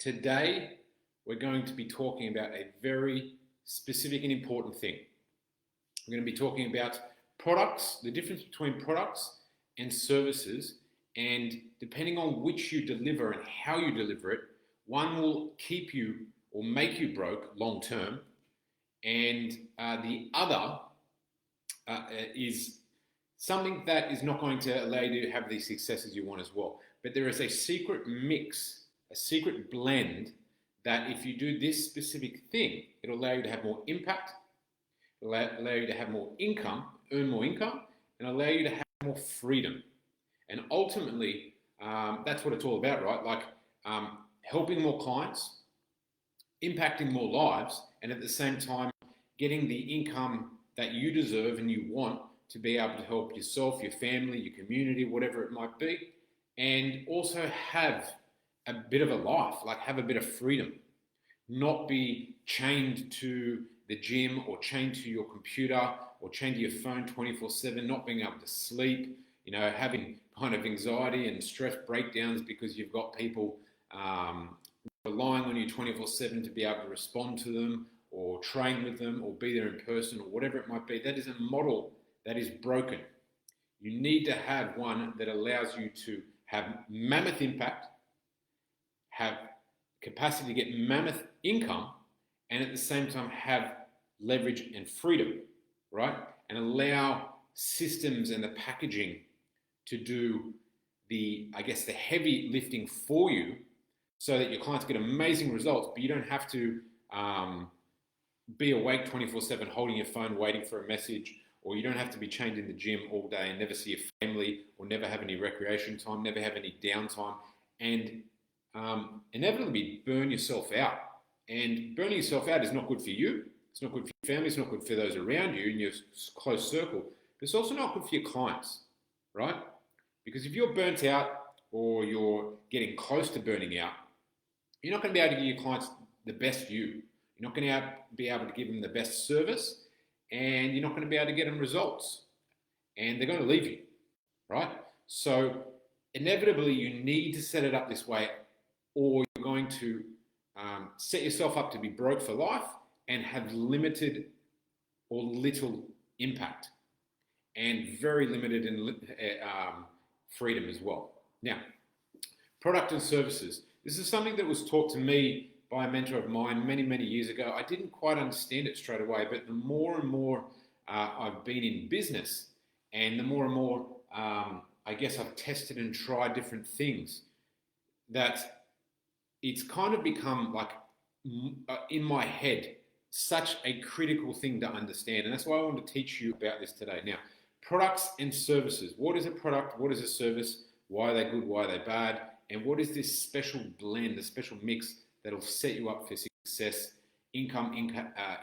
Today, we're going to be talking about a very specific and important thing. We're going to be talking about products, the difference between products and services, and depending on which you deliver and how you deliver it, one will keep you or make you broke long term, and the other is something that is not going to allow you to have the successes you want as well. But there is a secret mix, a secret blend that if you do this specific thing, it'll allow you to have more impact, it'll allow you to have more income, earn more income, and allow you to have more freedom. And ultimately, that's what it's all about, right? Like helping more clients, impacting more lives, and at the same time, getting the income that you deserve and you want to be able to help yourself, your family, your community, whatever it might be, and also have a bit of a life, like have a bit of freedom, not be chained to the gym or chained to your computer or chained to your phone 24/7, not being able to sleep, having kind of anxiety and stress breakdowns because you've got people relying on you 24/7 to be able to respond to them or train with them or be there in person or whatever it might be. That is a model that is broken. You need to have one that allows you to have mammoth impact, have capacity to get mammoth income, and at the same time have leverage and freedom, right? And allow systems and the packaging to do the heavy lifting for you so that your clients get amazing results, but you don't have to be awake 24/7 holding your phone waiting for a message, or you don't have to be chained in the gym all day and never see your family or never have any recreation time, never have any downtime, and inevitably burn yourself out. And burning yourself out is not good for you, it's not good for your family, it's not good for those around you in your close circle, but it's also not good for your clients, right? Because if you're burnt out or you're getting close to burning out, you're not going to be able to give your clients the best you. You're not going to be able to give them the best service, and you're not going to be able to get them results. And they're going to leave you, right? So inevitably, you need to set it up this way, or you're going to set yourself up to be broke for life and have limited or little impact and very limited in freedom as well. Now, product and services. This is something that was taught to me by a mentor of mine many, many years ago. I didn't quite understand it straight away, but the more and more I've been in business and the more and more I've tested and tried different things, that it's kind of become like in my head such a critical thing to understand. And that's why I want to teach you about this today. Now, products and services. What is a product? What is a service? Why are they good? Why are they bad? And what is this special blend, the special mix that'll set you up for success, income,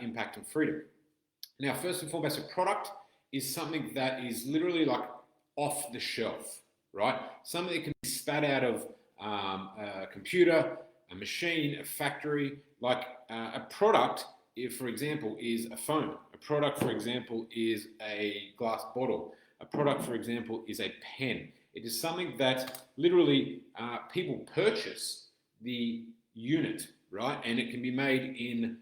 impact, and freedom? Now, first and foremost, a product is something that is literally like off the shelf, right? Something that can be spat out of a computer, a machine, a factory. Like a product, if, for example, is a phone. A product, for example, is a glass bottle. A product, for example, is a pen. It is something that literally people purchase the unit, right? And it can be made in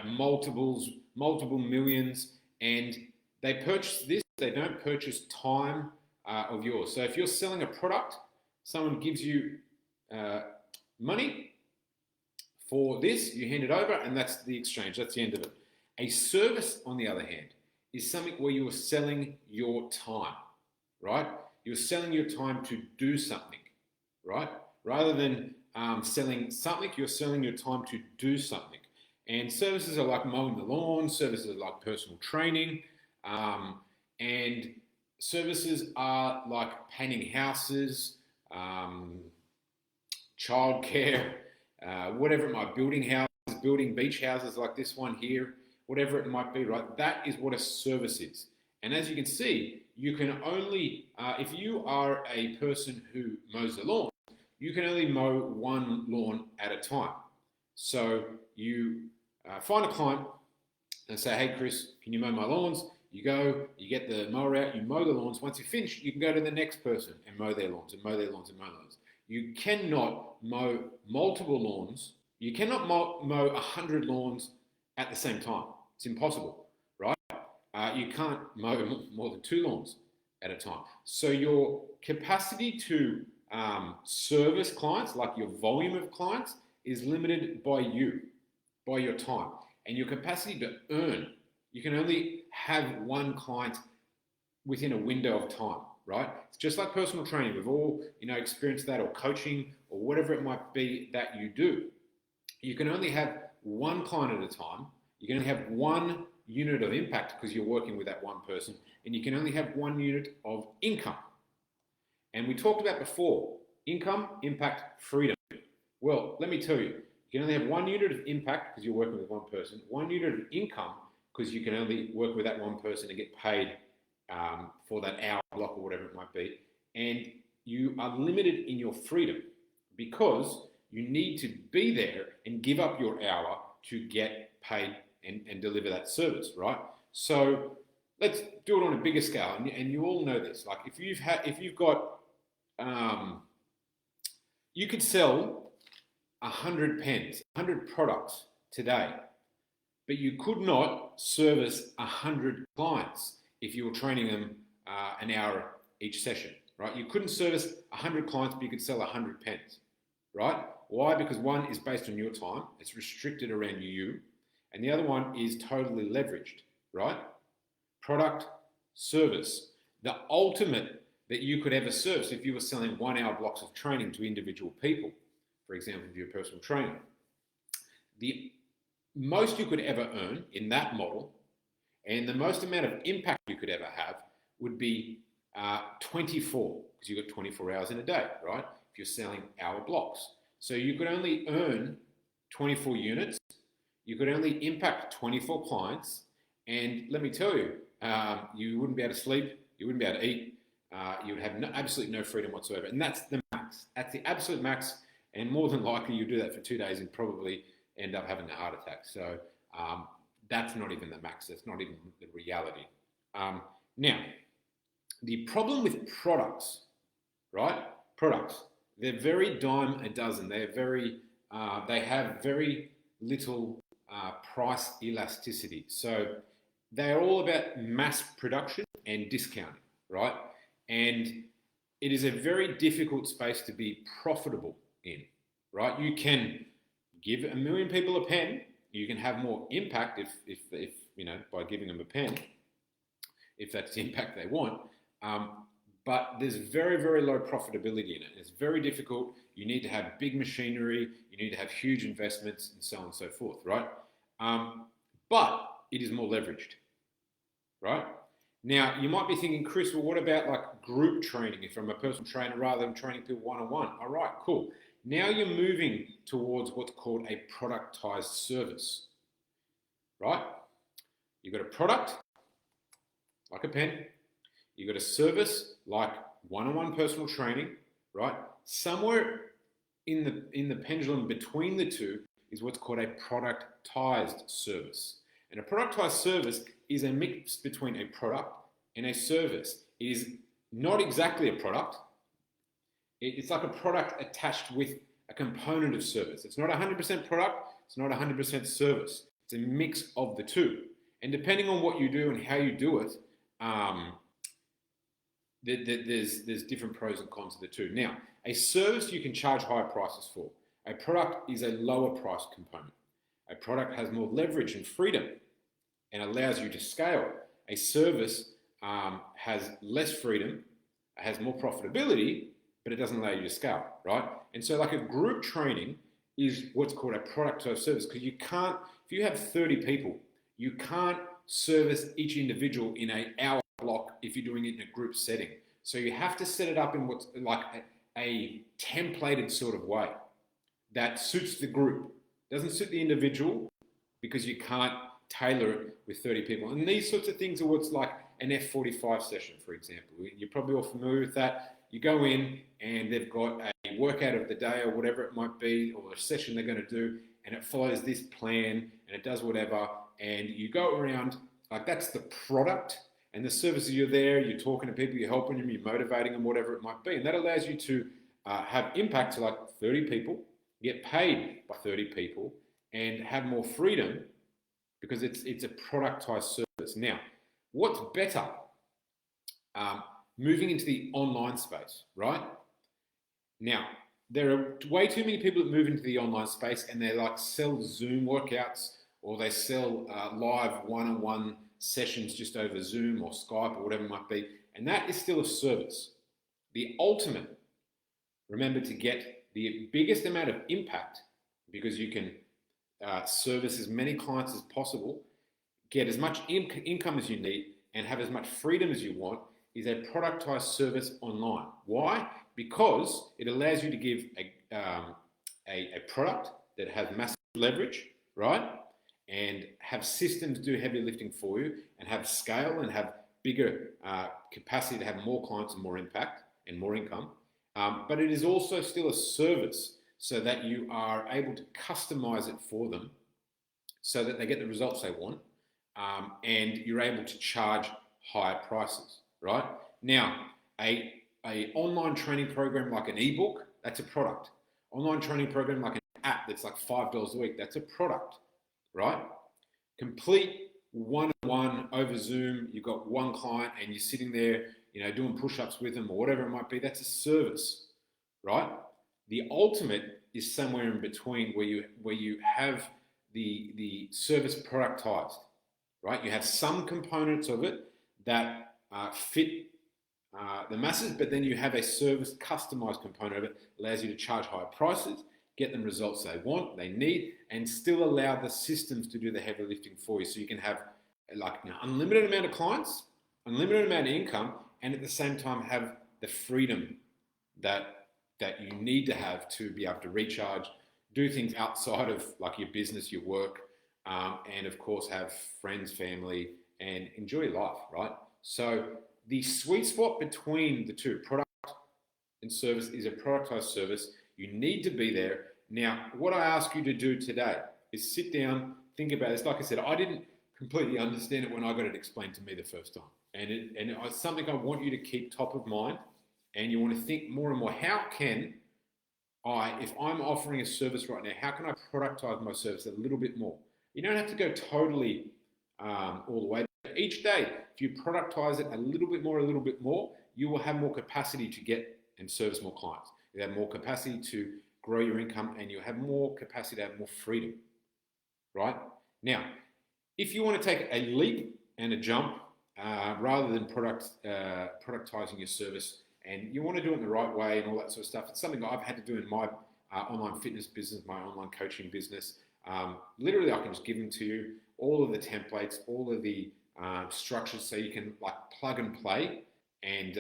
multiple millions, and they purchase this. They don't purchase time of yours. So if you're selling a product, someone gives you money for this, you hand it over, and that's the exchange. That's the end of it. A service, on the other hand, is something where you are selling your time, right? You're selling your time to do something, right? Rather than selling something, you're selling your time to do something. And services are like mowing the lawn, services are like personal training, and services are like painting houses, childcare, whatever it might be, building houses, building beach houses like this one here, whatever it might be, right? That is what a service is. And as you can see, you can only, if you are a person who mows the lawn, you can only mow one lawn at a time. So you find a client and say, hey, Chris, can you mow my lawns? You go, you get the mower out, you mow the lawns. Once you finish, you can go to the next person and mow their lawns and mow their lawns and mow their lawns. You cannot mow multiple lawns. You cannot mow 100 lawns at the same time. It's impossible, right? You can't mow more than 2 lawns at a time. So your capacity to service clients, like your volume of clients, is limited by you, by your time. And your capacity to earn, you can only have one client within a window of time, right? It's just like personal training. We've all, experienced that, or coaching, or whatever it might be that you do. You can only have one client at a time. You can only have one unit of impact because you're working with that one person, and you can only have one unit of income. And we talked about before, income, impact, freedom. Well, let me tell you, you can only have one unit of impact because you're working with one person, one unit of income because you can only work with that one person and get paid for that hour block or whatever it might be. And you are limited in your freedom because you need to be there and give up your hour to get paid and deliver that service, right? So let's do it on a bigger scale, and you all know this. Like if you've got, you could sell 100 pens, 100 products today, but you could not service 100 clients if you were training them an hour each session, right? You couldn't service 100 clients, but you could sell 100 pens, right? Why? Because one is based on your time, it's restricted around you, and the other one is totally leveraged, right? Product, service, the ultimate that you could ever serve. So if you were selling 1 hour blocks of training to individual people, for example, if you're a personal trainer, the most you could ever earn in that model and the most amount of impact you could ever have would be 24, because you've got 24 hours in a day, right? If you're selling hour blocks. So you could only earn 24 units, you could only impact 24 clients, and let me tell you, you wouldn't be able to sleep, you wouldn't be able to eat, you would have absolutely no freedom whatsoever. And that's the max. That's the absolute max, and more than likely you do that for 2 days and probably end up having a heart attack. So that's not even the max. That's not even the reality. Now, the problem with products, right? Products, they're very dime a dozen. They're very, they have very little price elasticity. So they're all about mass production and discounting, right? And it is a very difficult space to be profitable in, right? You can give 1 million people a pen. You can have more impact if by giving them a pen, if that's the impact they want. But there's very, very low profitability in it. It's very difficult. You need to have big machinery. You need to have huge investments and so on and so forth, right? But it is more leveraged, right? Now, you might be thinking, Chris, well, what about like group training if I'm a personal trainer rather than training people one-on-one? All right, cool. Now you're moving towards what's called a productized service, right? You've got a product, like a pen. You've got a service, like one-on-one personal training, right? Somewhere in the pendulum between the two is what's called a productized service. And a productized service is a mix between a product and a service. It is not exactly a product. It's like a product attached with a component of service. It's not 100% product. It's not 100% service. It's a mix of the two. And depending on what you do and how you do it, there's different pros and cons of the two. Now, a service you can charge higher prices for. A product is a lower price component. A product has more leverage and freedom and allows you to scale. A service has less freedom, has more profitability, but it doesn't allow you to scale, right? And so like a group training is what's called a productized service, because you can't, if you have 30 people, you can't service each individual in an hour block if you're doing it in a group setting. So you have to set it up in what's like a templated sort of way that suits the group. Doesn't suit the individual because you can't tailor it with 30 people. And these sorts of things are what's like an F45 session, for example. You're probably all familiar with that. You go in and they've got a workout of the day or whatever it might be, or a session they're going to do, and it follows this plan and it does whatever, and you go around, like that's the product, and the services, you're there, you're talking to people, you're helping them, you're motivating them, whatever it might be, and that allows you to have impact to like 30 people, get paid by 30 people, and have more freedom because it's a productized service. Now, what's better? Moving into the online space, right? Now, there are way too many people that move into the online space and they like sell Zoom workouts or they sell live one-on-one sessions just over Zoom or Skype or whatever it might be. And that is still a service. The ultimate, remember to get the biggest amount of impact because you can service as many clients as possible, get as much income as you need, and have as much freedom as you want, is a productized service online. Why? Because it allows you to give a product that has massive leverage, right? And have systems do heavy lifting for you and have scale and have bigger capacity to have more clients and more impact and more income. But it is also still a service so that you are able to customize it for them so that they get the results they want and you're able to charge higher prices, right? Now, a online training program like an ebook, that's a product. Online training program like an app that's like $5 a week, that's a product, right? Complete one-on-one over Zoom, you've got one client and you're sitting there, doing push-ups with them or whatever it might be, that's a service, right? The ultimate is somewhere in between where you have the service productized, right? You have some components of it that fit the masses, but then you have a service customized component of it, allows you to charge higher prices, get them results they want, they need, and still allow the systems to do the heavy lifting for you. So you can have unlimited amount of clients, unlimited amount of income, and at the same time have the freedom that you need to have to be able to recharge, do things outside of like your business, your work, and of course have friends, family, and enjoy life, right? So the sweet spot between the two, product and service, is a productized service. You need to be there. Now, what I ask you to do today is sit down, think about it. Like I said, I didn't completely understand it when I got it explained to me the first time. And it's something I want you to keep top of mind. And you want to think more and more, how can if I'm offering a service right now, how can I productize my service a little bit more? You don't have to go totally all the way. Each day, if you productize it a little bit more, you will have more capacity to get and service more clients. You have more capacity to grow your income and you have more capacity to have more freedom, right? Now, if you want to take a leap and a jump rather than productizing your service, and you want to do it in the right way and all that sort of stuff, it's something I've had to do in my online fitness business, my online coaching business. Literally, I can just give them to you, all of the templates, all of the structures, so you can like plug and play and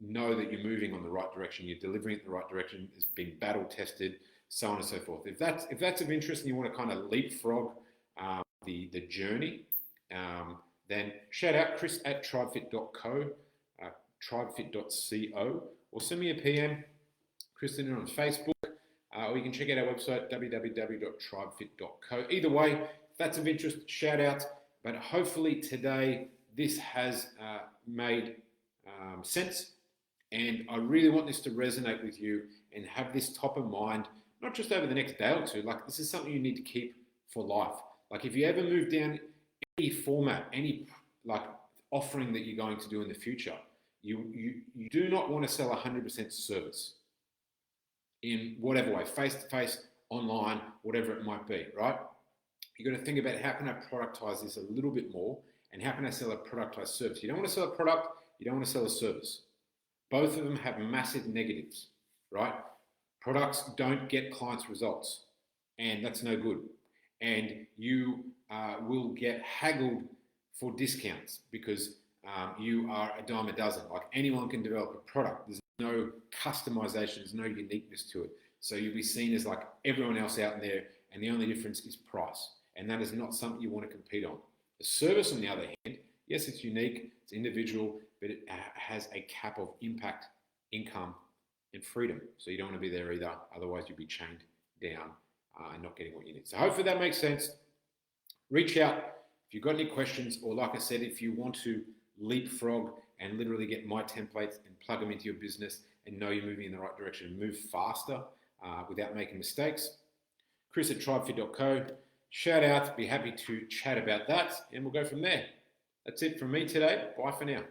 know that you're moving on the right direction, you're delivering it in the right direction, it's been battle tested, so on and so forth. If that's of interest and you want to kind of leapfrog the journey, then shout out Chris at TribeFit.co, TribeFit.co, or send me a PM, Chris Lynton on Facebook, or you can check out our website, www.tribefit.co. Either way, if that's of interest, shout out. But hopefully today this has made sense, and I really want this to resonate with you and have this top of mind, not just over the next day or two. Like, this is something you need to keep for life. Like, if you ever move down any format, any like offering that you're going to do in the future, you do not want to sell 100% service in whatever way, face-to-face, online, whatever it might be, right? You're going to think about, how can I productize this a little bit more, and how can I sell a productized service? You don't want to sell a product, you don't want to sell a service. Both of them have massive negatives, right? Products don't get clients results, and that's no good. And you will get haggled for discounts because you are a dime a dozen. Like, anyone can develop a product. There's no customization, there's no uniqueness to it. So you'll be seen as like everyone else out there, and the only difference is price. And that is not something you want to compete on. The service, on the other hand, yes, it's unique, it's individual, but it has a cap of impact, income, and freedom. So you don't want to be there either. Otherwise, you'll be chained down and not getting what you need. So hopefully that makes sense. Reach out if you've got any questions, or like I said, if you want to leapfrog and literally get my templates and plug them into your business and know you're moving in the right direction. Move faster without making mistakes. Chris at TribeFit.co. Shout out, be happy to chat about that, and we'll go from there. That's it from me today. Bye for now.